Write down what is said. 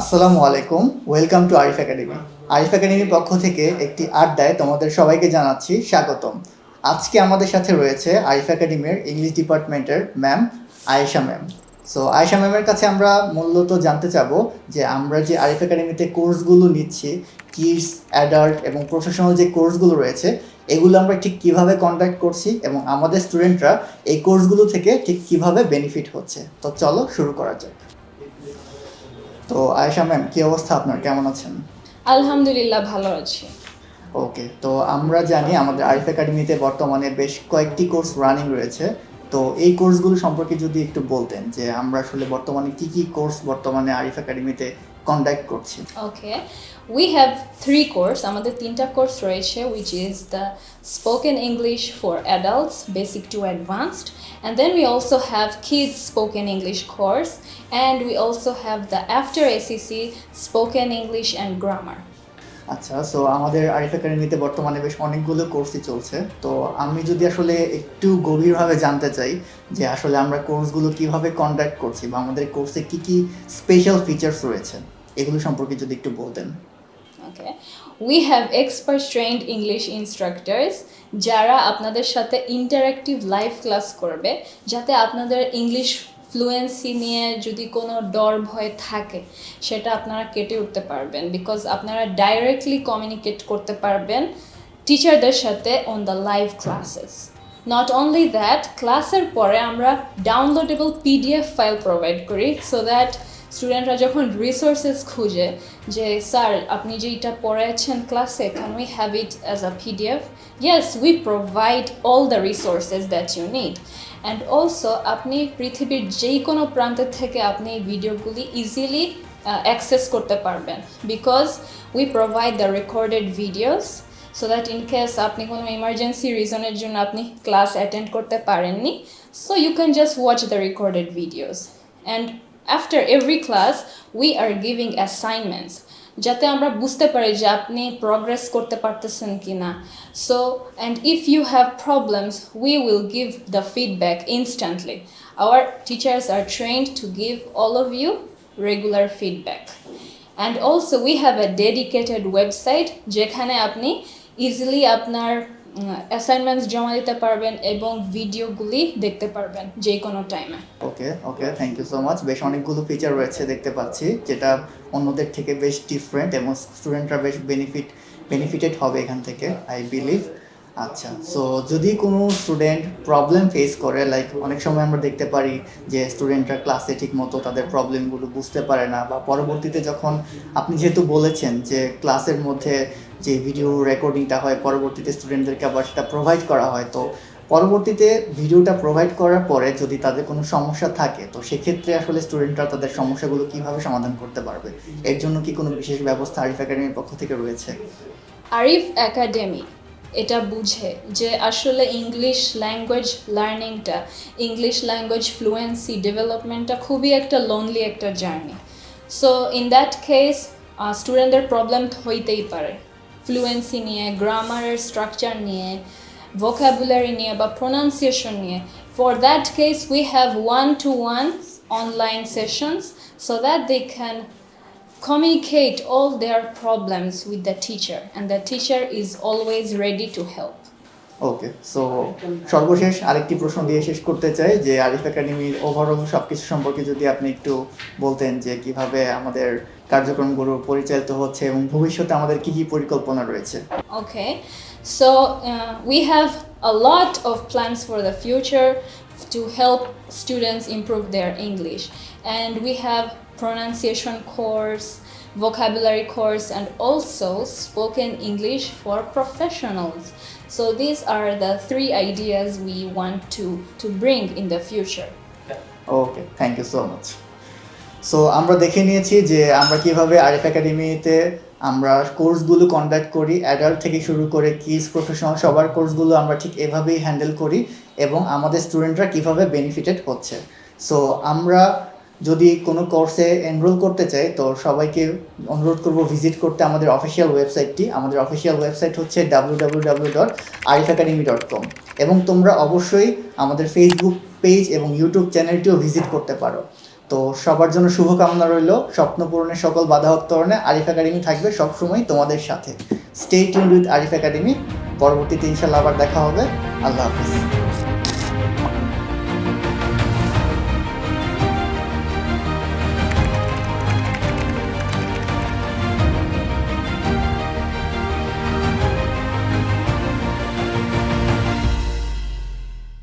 আসসালামু আলাইকুম, welcome to Arif academy. Arif একাডেমির পক্ষ থেকে একটি আড্ডায় তোমাদের সবাইকে জানাচ্ছি স্বাগতম। আজকে আমাদের সাথে রয়েছে আরিফ একাডেমির ইংলিশ ডিপার্টমেন্টের ma'am Ayesha ma'am. So Ayesha ম্যামের কাছে আমরা মূলত জানতে চাবো যে আমরা যে আরিফ একাডেমিতে কোর্সগুলো নিচ্ছি, কিডস, অ্যাডাল্ট এবং প্রফেশনাল যে কোর্সগুলো রয়েছে, এগুলো আমরা ঠিক কিভাবে কন্ডাক্ট করছি এবং আমাদের স্টুডেন্টরা এই কোর্সগুলো থেকে ঠিক কিভাবে বেনিফিট হচ্ছে। তো চলো শুরু করা যাক। তো আয়েশা ম্যাম, কি অবস্থা আপনার, কেমন আছেন? আলহামদুলিল্লাহ ভালো আছি। ওকে, তো আমরা জানি আমাদের আরিফ একাডেমিতে বর্তমানে বেশ কয়েকটি কোর্স রানিং রয়েছে। তো এই কোর্সগুলো সম্পর্কে যদি একটু বলতেন যে আমরা আসলে বর্তমানে কি কি কোর্স বর্তমানে আরিফ একাডেমিতে কন্ডাক্ট করছি। Okay, we have three course, আমাদের তিনটা কোর্স রয়েছে, which is the spoken English for adults basic to advanced, and then we also have kids spoken English course, and we also have the after SSC spoken English and grammar. আচ্ছা, so আমাদের আরিফ একাডেমিতে বর্তমানে বেশ অনেকগুলো কোর্সই চলছে। তো আমি যদি আসলে একটু গভীরভাবে জানতে চাই যে আসলে আমরা কোর্সগুলো কিভাবে কন্ডাক্ট করছি বা আমাদের কোর্সে কি কি স্পেশাল ফিচার্স রয়েছে, এগুলো সম্পর্কে যদি একটু বলতেন। Okay, we have expert trained English instructors, যারা আপনাদের সাথে ইন্টারঅ্যাক্টিভ লাইভ ক্লাস করবে, যাতে আপনাদের ইংলিশ ফ্লুয়েন্সি নিয়ে যদি কোনো ডর ভয় থাকে সেটা আপনারা কেটে উঠতে পারবেন, বিকজ আপনারা ডাইরেক্টলি কমিউনিকেট করতে পারবেন টিচারদের সাথে on the live classes. Not only that, ক্লাসের পরে আমরা ডাউনলোডেবল পিডিএফ ফাইল প্রোভাইড করি, সো দ্যাট স্টুডেন্টরা যখন রিসোর্সেস খুঁজে যে স্যার আপনি যে এটা পড়াচ্ছেন ক্লাসে, can we have it as a PDF? Yes, we provide all the resources that you need. And also আপনি পৃথিবীর যেই কোনো প্রান্ত থেকে আপনি এই ভিডিওগুলি ইজিলি অ্যাক্সেস করতে পারবেন, because we provide the recorded videos, so that in case আপনি কোনো ইমার্জেন্সি রিজনের জন্য আপনি ক্লাস অ্যাটেন্ড করতে পারেননি, so you can just watch the recorded videos. And after every class we are giving assignments, যাতে আমরা বুঝতে পারি যে আপনি প্রোগ্রেস করতে পারতেছেন কিনা। So and if you have problems we will give the feedback instantly. Our teachers are trained to give all of you regular feedback. And also we have a dedicated website যেখানে আপনি easily আপনার assignments জমা দিতে পারবেন এবং ভিডিওগুলি দেখতে পারবেন যে কোনো টাইমে। ওকে ওকে, থ্যাংক ইউ সো মাচ। বেশ অনেকগুলো ফিচার রয়েছে দেখতে পাচ্ছি, যেটা অন্যদের থেকে বেশ ডিফারেন্ট এবং স্টুডেন্টরা বেশ বেনিফিটেড হবে এখান থেকে, আই বিলিভ। আচ্ছা, সো যদি কোনো স্টুডেন্ট প্রবলেম ফেস করে, লাইক অনেক সময় আমরা দেখতে পারি যে স্টুডেন্টরা ক্লাসে ঠিক মতো তাদের প্রবলেমগুলো বুঝতে পারে না, বা পরবর্তীতে যখন আপনি যেহেতু বলেছেন যে ক্লাসের মধ্যে যে ভিডিও রেকর্ডিংটা হয় পরবর্তীতে স্টুডেন্টদেরকে আবার সেটা প্রোভাইড করা হয়, তো পরবর্তীতে ভিডিওটা প্রোভাইড করার পরে যদি তাদের কোনো সমস্যা থাকে, তো সেক্ষেত্রে আসলে স্টুডেন্টরা তাদের সমস্যাগুলো কিভাবে সমাধান করতে পারবে, এর জন্য কি কোনো বিশেষ ব্যবস্থা আরিফ একাডেমির পক্ষ থেকে রয়েছে? আরিফ একাডেমি এটা বুঝে যে আসলে ইংলিশ ল্যাঙ্গুয়েজ লার্নিংটা, ইংলিশ ল্যাঙ্গুয়েজ ফ্লুয়েন্সি ডেভেলপমেন্টটা খুবই একটা লোনলি একটা journey. So in that case স্টুডেন্টদের প্রবলেম হইতেই পারে ফ্লুয়েন্সি নিয়ে, গ্রামারের স্ট্রাকচার নিয়ে, vocabulary নিয়ে বা প্রোনাউন্সিয়েশন নিয়ে। For that case we have one-to-one online sessions so that they can communicate all their problems with the teacher, and the teacher is always ready to help. Okay, so সর্বশেষ আরেকটি প্রশ্ন দিয়ে শেষ করতে চাই যে আরিফ একাডেমির ওভারঅল সব কিছু সম্পর্কে যদি আপনি একটু বলতেন যে কিভাবে আমাদের কার্যক্রমগুলো পরিচালিত হচ্ছে এবং ভবিষ্যতে আমাদের কি কি পরিকল্পনা রয়েছে। Okay, so we have a lot of plans for the future to help students improve their English, and we have pronunciation course, vocabulary course, and also spoken English for professionals. So these are the three ideas we want to bring in the future. Okay, thank you so much. So আমরা দেখে নিয়েছি যে আমরা কিভাবে আরিফ একাডেমিতে আমরা কোর্সগুলো conduct করি, অ্যাডাল্ট থেকে শুরু করে কিডস, প্রফেশনাল সবার কোর্সগুলো আমরা ঠিক এভাবেই হ্যান্ডেল করি এবং আমাদের স্টুডেন্টরা কিভাবে বেনিফিটেড হচ্ছে। সো আমরা যদি কোনো কোর্সে এনরোল করতে চাই, তো সবাইকে অনুরোধ করব ভিজিট করতে আমাদের অফিসিয়াল ওয়েবসাইটটি। আমাদের অফিসিয়াল ওয়েবসাইট হচ্ছে www.arifacademy.com, এবং তোমরা অবশ্যই আমাদের ফেসবুক পেজ এবং ইউটিউব চ্যানেলটিও ভিজিট করতে পারো। তো সবার জন্য শুভকামনা রইল, স্বপ্ন পূরণের সকল বাধা উত্তরণে আরিফ একাডেমি থাকবে সবসময় তোমাদের সাথে। Stay tuned with Arif academy. পরবর্তীতে ইনশাল্লাহ আবার দেখা হবে। আল্লাহ হাফিজ।